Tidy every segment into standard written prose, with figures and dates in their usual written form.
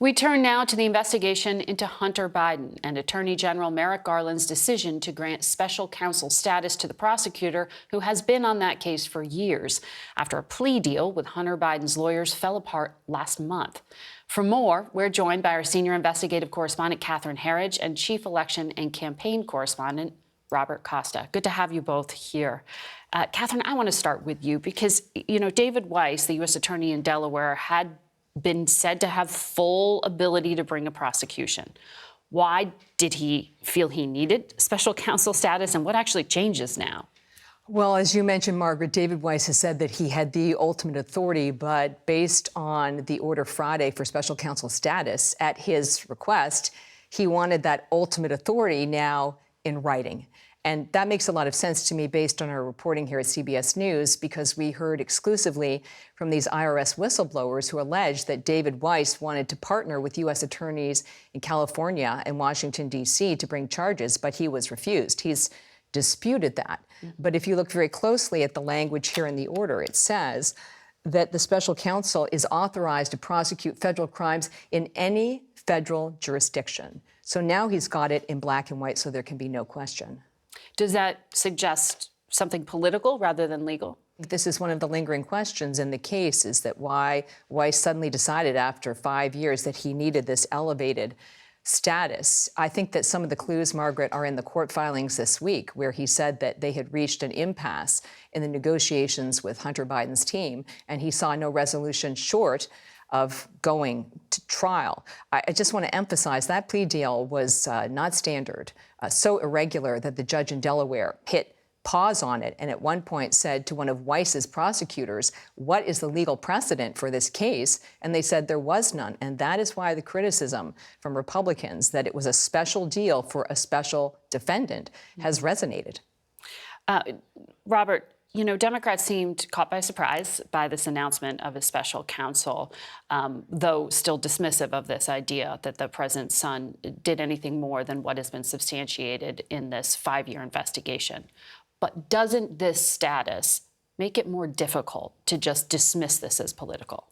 We turn now to the investigation into Hunter Biden and Attorney General Merrick Garland's decision to grant special counsel status to the prosecutor who has been on that case for years after a plea deal with Hunter Biden's lawyers fell apart last month. For more, we're joined by our senior investigative correspondent, Herridge, and chief election and campaign correspondent, Robert Costa. Good to have you both here. Catherine, I want to start with you because, David Weiss, the U.S. attorney in Delaware, had been said to have full ability to bring a prosecution. Why did he feel he needed special counsel status, and what actually changes now? Well, as you mentioned, Margaret, David Weiss has said that he had the ultimate authority, but based on the order Friday for special counsel status, at his request, he wanted that ultimate authority now in writing. And that makes a lot of sense to me based on our reporting here at CBS News, because we heard exclusively from these IRS whistleblowers who alleged that David Weiss wanted to partner with U.S. attorneys in California and Washington, D.C. to bring charges, but he was refused. He's disputed that. But if you look very closely at the language here in the order, it says that the special counsel is authorized to prosecute federal crimes in any federal jurisdiction. So now he's got it in black and white, so there can be no question. Does that suggest something political rather than legal? This is one of the lingering questions in the case, is that why Weiss suddenly decided after 5 years that he needed this elevated status. I think that some of the clues, Margaret, are in the court filings this week, where he said that they had reached an impasse in the negotiations with Hunter Biden's team, and he saw no resolution short of going to trial. I just want to emphasize that plea deal was not standard, so irregular that the judge in Delaware hit pause on it and at one point said to one of Weiss's prosecutors, what is the legal precedent for this case? And they said there was none. And that is why the criticism from Republicans that it was a special deal for a special defendant has resonated. Robert, Democrats seemed caught by surprise by this announcement of a special counsel, though still dismissive of this idea that the president's son did anything more than what has been substantiated in this 5-year investigation. But doesn't this status make it more difficult to just dismiss this as political?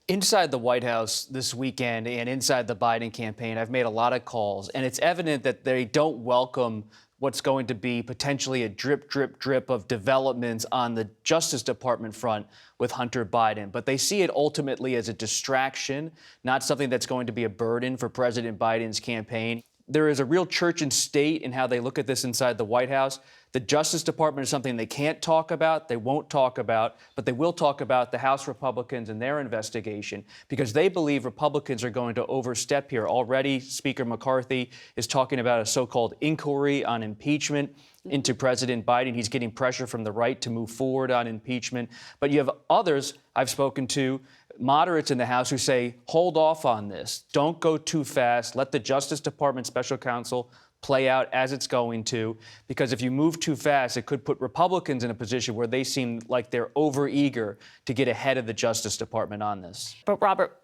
Inside the White House this weekend and inside the Biden campaign, I've made a lot of calls, and it's evident that they don't welcome what's going to be potentially a drip, drip, drip of developments on the Justice Department front with Hunter Biden. But they see it ultimately as a distraction, not something that's going to be a burden for President Biden's campaign. There is a real church and state in how they look at this inside the White House. The Justice Department is something they can't talk about, they won't talk about, but they will talk about the House Republicans and their investigation because they believe Republicans are going to overstep here. Already, Speaker McCarthy is talking about a so-called inquiry on impeachment into President Biden. He's getting pressure from the right to move forward on impeachment. But you have others I've spoken to, moderates in the House, who say, hold off on this. Don't go too fast. Let the Justice Department special counsel play out as it's going to, because if you move too fast, it could put Republicans in a position where they seem like they're overeager to get ahead of the Justice Department on this. But Robert,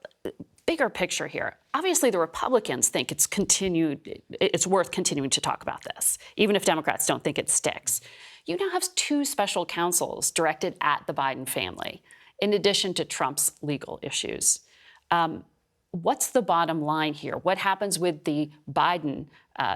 bigger picture here. Obviously, the Republicans think it's worth continuing to talk about this, even if Democrats don't think it sticks. You now have 2 special counsels directed at the Biden family, in addition to Trump's legal issues. What's the bottom line here? What happens with the Biden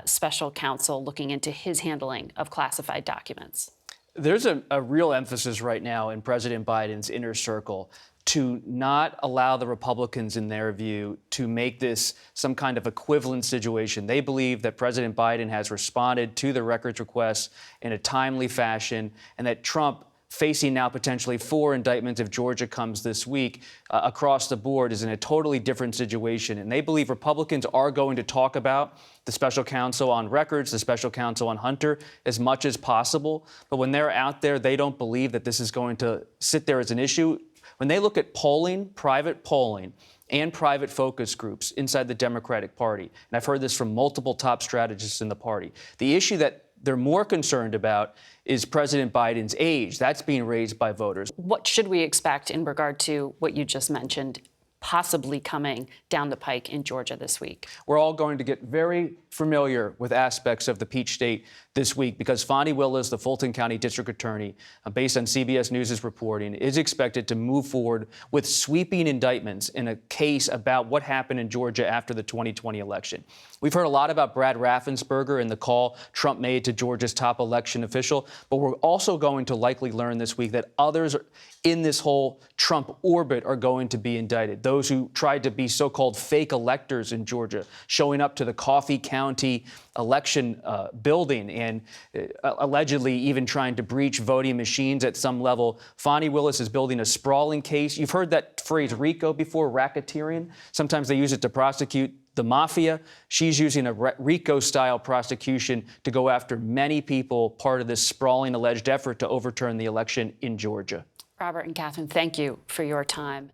special counsel looking into his handling of classified documents? There's a real emphasis right now in President Biden's inner circle to not allow the Republicans, in their view, to make this some kind of equivalent situation. They believe that President Biden has responded to the records requests in a timely fashion, and that Trump, facing now potentially 4 indictments if Georgia comes this week, across the board, is in a totally different situation. And they believe Republicans are going to talk about the special counsel on records, the special counsel on Hunter, as much as possible. But when they're out there, they don't believe that this is going to sit there as an issue. When they look at polling, private polling, and private focus groups inside the Democratic Party, and I've heard this from multiple top strategists in the party, the issue that they're more concerned about is President Biden's age. That's being raised by voters. What should we expect in regard to what you just mentioned possibly coming down the pike in Georgia this week? We're all going to get very familiar with aspects of the Peach State this week because Fani Willis, the Fulton County District Attorney, based on CBS News' reporting, is expected to move forward with sweeping indictments in a case about what happened in Georgia after the 2020 election. We've heard a lot about Brad Raffensperger and the call Trump made to Georgia's top election official, but we're also going to likely learn this week that others in this whole Trump orbit are going to be indicted. Those who tried to be so-called fake electors in Georgia, showing up to the Coffee County election building and allegedly even trying to breach voting machines at some level. Fani Willis is building a sprawling case. You've heard that phrase RICO before, racketeering. Sometimes they use it to prosecute the mafia. She's using a RICO-style prosecution to go after many people, part of this sprawling alleged effort to overturn the election in Georgia. Robert and Catherine, thank you for your time.